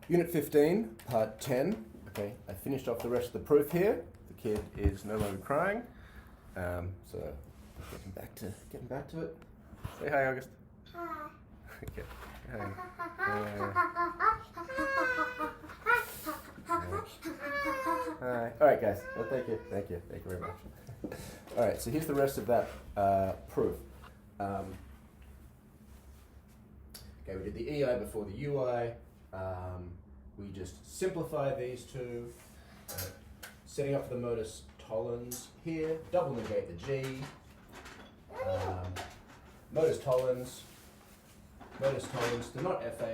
Unit 15, part 10. Okay, I finished off the rest of the proof here. The kid is no longer crying. So getting back to it. Say hi, August. Hi. Okay. Hi. Hi. All right, guys. Well, thank you very much. All right. So here's the rest of that proof. Okay, we did the EI before the UI. We just simplify these two. Setting up for the modus tollens here. Double negate the G. Modus tollens to not FA.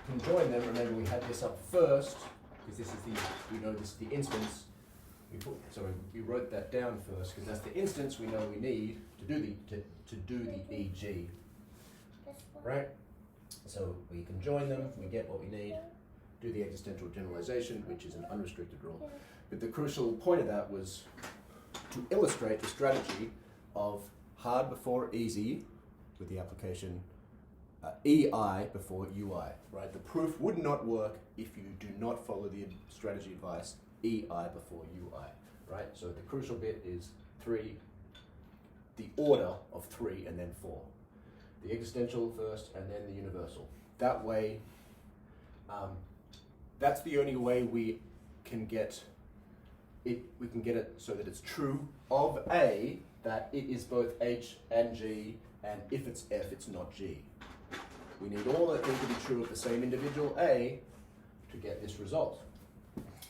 Conjoin them. Remember, we had this up first because this is this is the instance. We wrote that down first because that's the instance we know we need to do the EG. Right? So we conjoin them. We get what we need. Do the existential generalization, which is an unrestricted rule. But the crucial point of that was to illustrate the strategy of hard before easy with the application EI before UI, right? The proof would not work if you do not follow the strategy advice EI before UI, right? So the crucial bit is 3, the order of 3 and then 4. The existential first and then the universal. That way, that's the only way we can get it. We can get it so that it's true of A that it is both H and G, and if it's F, it's not G. We need all that things to be true of the same individual A to get this result.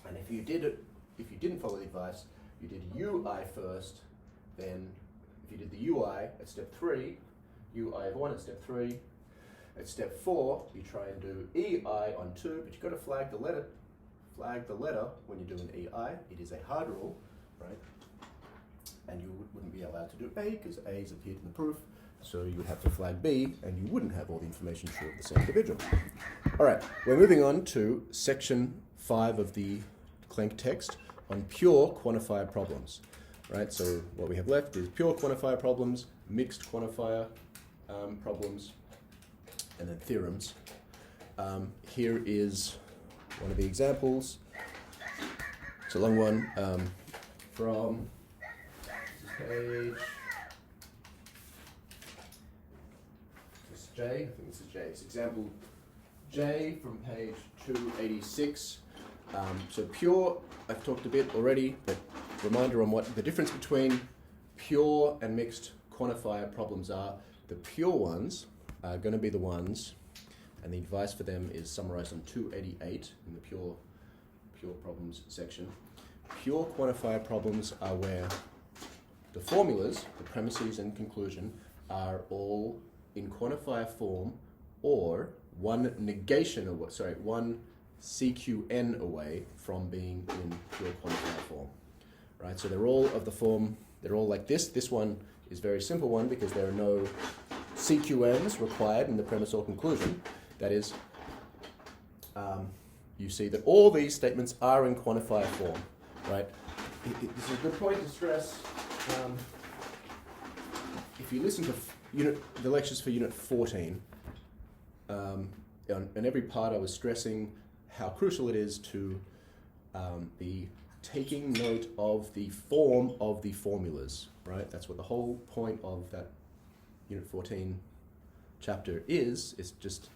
And if you didn't follow the advice, you did UI first, then if you did the UI at step 3, UI of 1 at step 3. At step 4, you try and do EI on 2, but you've got to flag the letter when you're doing EI. It is a hard rule, right? And you wouldn't be allowed to do A because A is appeared in the proof, so you would have to flag B, and you wouldn't have all the information true of the same individual. All right, we're moving on to section 5 of the Klenk text on pure quantifier problems, right? So what we have left is pure quantifier problems, mixed quantifier problems, and then theorems. Here is one of the examples. It's a long one from page. This is J. I think this is J. It's example J from page 286. So pure, I've talked a bit already, but reminder on what the difference between pure and mixed quantifier problems are. The pure ones are going to be the ones, and the advice for them is summarized on 288 in the pure problems section. Pure quantifier problems are where the formulas, the premises and conclusion, are all in quantifier form or one CQN away from being in pure quantifier form. Right? So they're all of the form, they're all like this. This one is a very simple one because there are no CQNs required in the premise or conclusion. That is, you see that all these statements are in quantifier form, right? This is a good point to stress. If you listen to the lectures for Unit 14, in every part I was stressing how crucial it is to be taking note of the form of the formulas, right? That's what the whole point of that Unit 14 chapter is just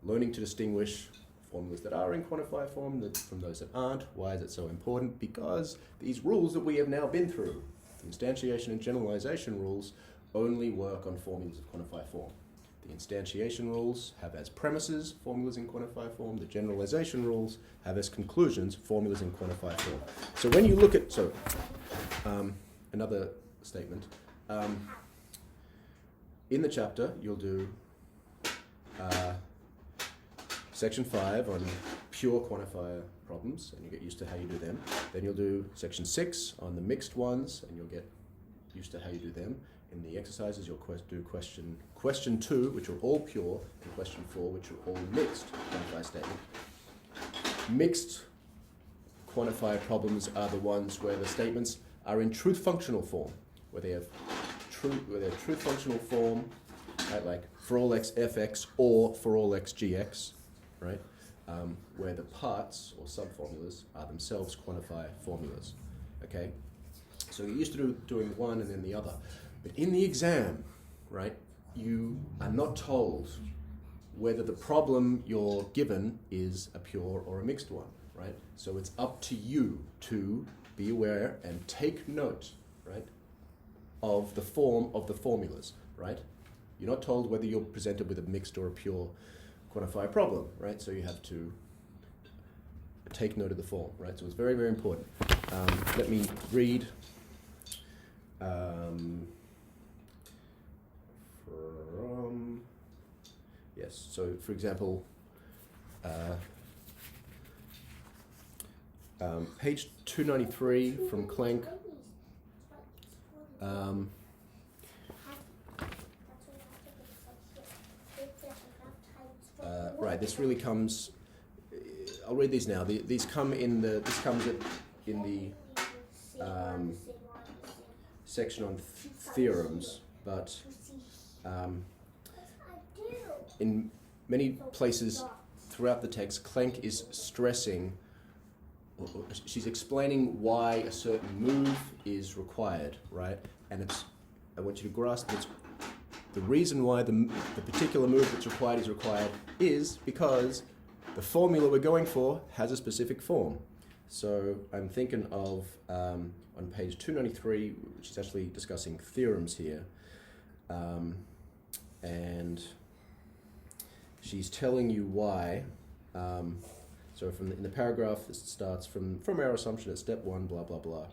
learning to distinguish formulas that are in quantifier form from those that aren't. Why is it so important? Because these rules that we have now been through, the instantiation and generalization rules, only work on formulas of quantifier form. The instantiation rules have as premises formulas in quantifier form. The generalization rules have as conclusions formulas in quantifier form. So when you look at, another statement, in the chapter you'll do section 5 on pure quantifier problems, and you get used to how you do them. Then you'll do section 6 on the mixed ones, and you'll get used to how you do them. In the exercises, you'll do question 2, which are all pure, and question 4, which are all mixed quantifier statement. Mixed quantifier problems are the ones where the statements are in truth functional form, where they have truth functional form, right, like for all x fx or for all x gx, right? where the parts or subformulas are themselves quantifier formulas. Okay, so you're used to doing one and then the other, but in the exam, right, you are not told whether the problem you're given is a pure or a mixed one, right? So it's up to you to be aware and take note, right, of the form of the formulas, right? You're not told whether you're presented with a mixed or a pure quantifier problem, right? So you have to take note of the form, right? So it's very, very important. Let me read from, yes, so for example, page 293 from Klenk. Right, this really comes, I'll read these now. These come in the, this comes in the section on theorems, but in many places throughout the text, Klenk is stressing, she's explaining why a certain move is required, right? And it's, I want you to grasp it's the reason why the particular move that's required is because the formula we're going for has a specific form. So I'm thinking of, on page 293, which is actually discussing theorems here, and she's telling you why. So in the paragraph, it starts from our assumption at step 1, blah, blah, blah.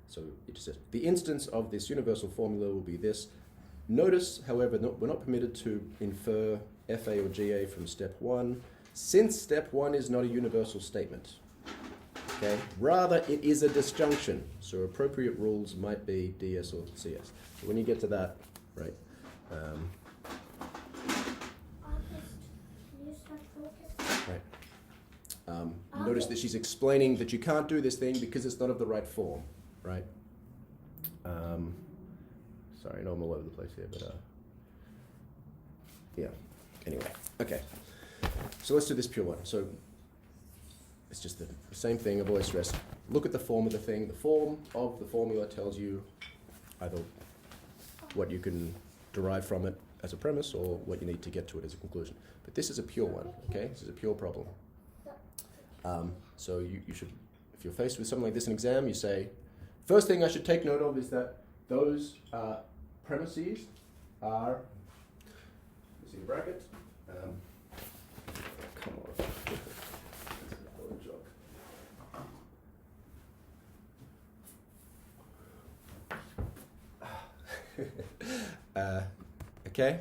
So it just says, the instance of this universal formula will be this. Notice, however, we're not permitted to infer FA or GA from step 1, since step 1 is not a universal statement. Okay? Rather, it is a disjunction. So appropriate rules might be DS or CS. So when you get to that, right? Notice that she's explaining that you can't do this thing because it's not of the right form, right? Sorry, I know I'm all over the place here, but yeah. Anyway, okay. So let's do this pure one. So it's just the same thing I've always stressed. Look at the form of the thing. The form of the formula tells you either what you can derive from it as a premise or what you need to get to it as a conclusion. But this is a pure one, okay? This is a pure problem. So you should, if you're faced with something like this in exam, you say, first thing I should take note of is that those premises are, this in bracket, come on, okay,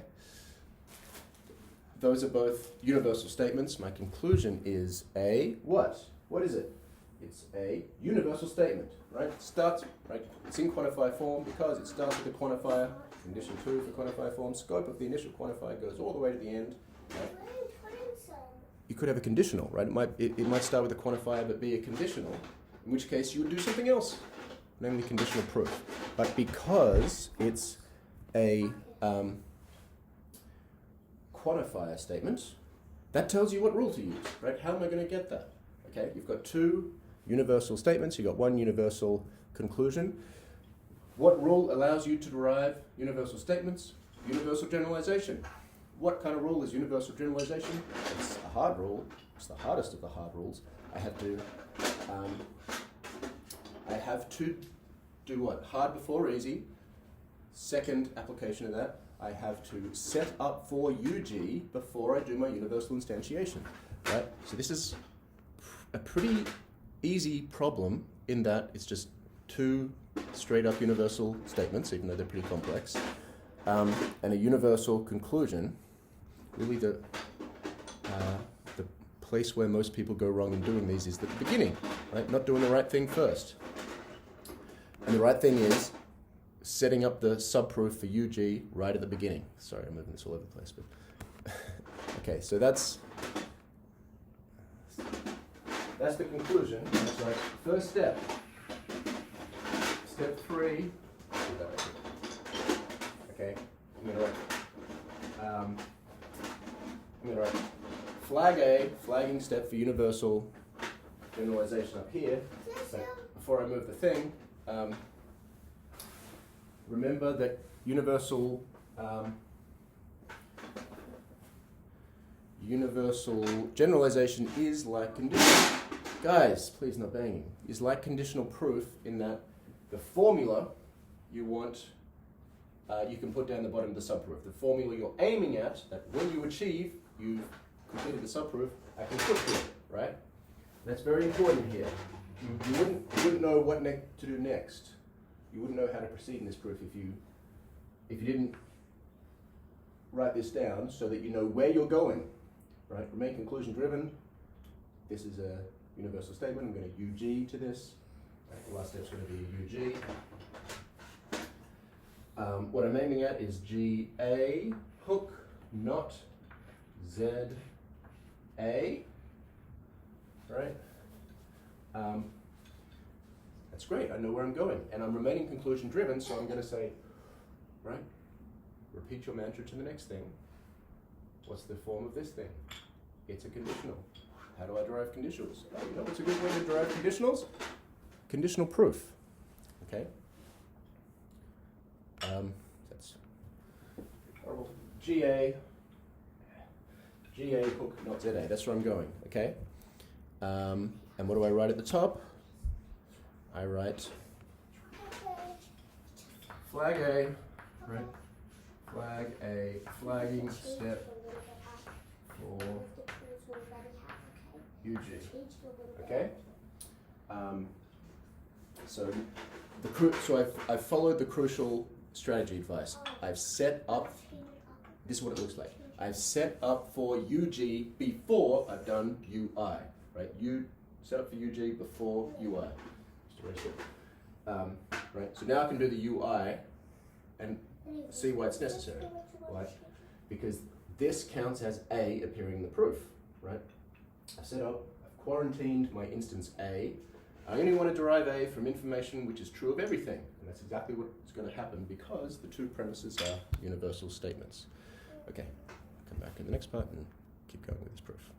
those are both universal statements. My conclusion is a what? What is it? It's a universal statement, right? It starts, right? It's in quantifier form because it starts with a quantifier, condition 2 for quantifier form. Scope of the initial quantifier goes all the way to the end. Right? You could have a conditional, right? It might start with a quantifier but be a conditional, in which case you would do something else, namely conditional proof. But because it's a quantifier statement, that tells you what rule to use, right? How am I going to get that? Okay, you've got two universal statements, you've got one universal conclusion. What rule allows you to derive universal statements? Universal generalization. What kind of rule is universal generalization? It's a hard rule. It's the hardest of the hard rules. I have to do what? Hard before easy. Second application of that, I have to set up for UG before I do my universal instantiation, right? So this is a pretty easy problem in that it's just two straight up universal statements, even though they're pretty complex, and a universal conclusion. Really the place where most people go wrong in doing these is at the beginning, right? Not doing the right thing first. And the right thing is setting up the subproof for UG right at the beginning. Sorry, I'm moving this all over the place, but okay, so that's the conclusion. That's like first step. Step 3. Okay, I'm gonna write flag A, flagging step for universal generalization up here. But before I move the thing, remember that universal generalization is like conditional. Guys, please not banging. Is like conditional proof in that the formula you want, you can put down the bottom of the subproof. The formula you're aiming at, that when you achieve, you've completed the subproof, I can put here, right? That's very important here. You wouldn't know what to do next. You wouldn't know how to proceed in this proof if you didn't write this down so that you know where you're going, right? Remain conclusion driven. This is a universal statement. I'm going to UG to this. Right, the last step's going to be UG. What I'm aiming at is GA hook, not ZA, right? That's great, I know where I'm going. And I'm remaining conclusion driven, so I'm going to say, right, repeat your mantra to the next thing. What's the form of this thing? It's a conditional. How do I derive conditionals? Oh, you know what's a good way to derive conditionals? Conditional proof, okay? That's horrible. GA hook, not ZA. That's where I'm going, okay? And what do I write at the top? I write flag A, right? Flag A, flagging step for UG, okay? So I've followed the crucial strategy advice. I've set up, this is what it looks like. I've set up for UG before I've done UI, right? You set up for UG before UI. Just erase it. Right, so now I can do the UI and see why it's necessary. Why? Because this counts as A appearing in the proof, right? I've set up, I've quarantined my instance A. I only want to derive A from information which is true of everything. And that's exactly what's going to happen because the two premises are universal statements. Okay, come back in the next part and keep going with this proof.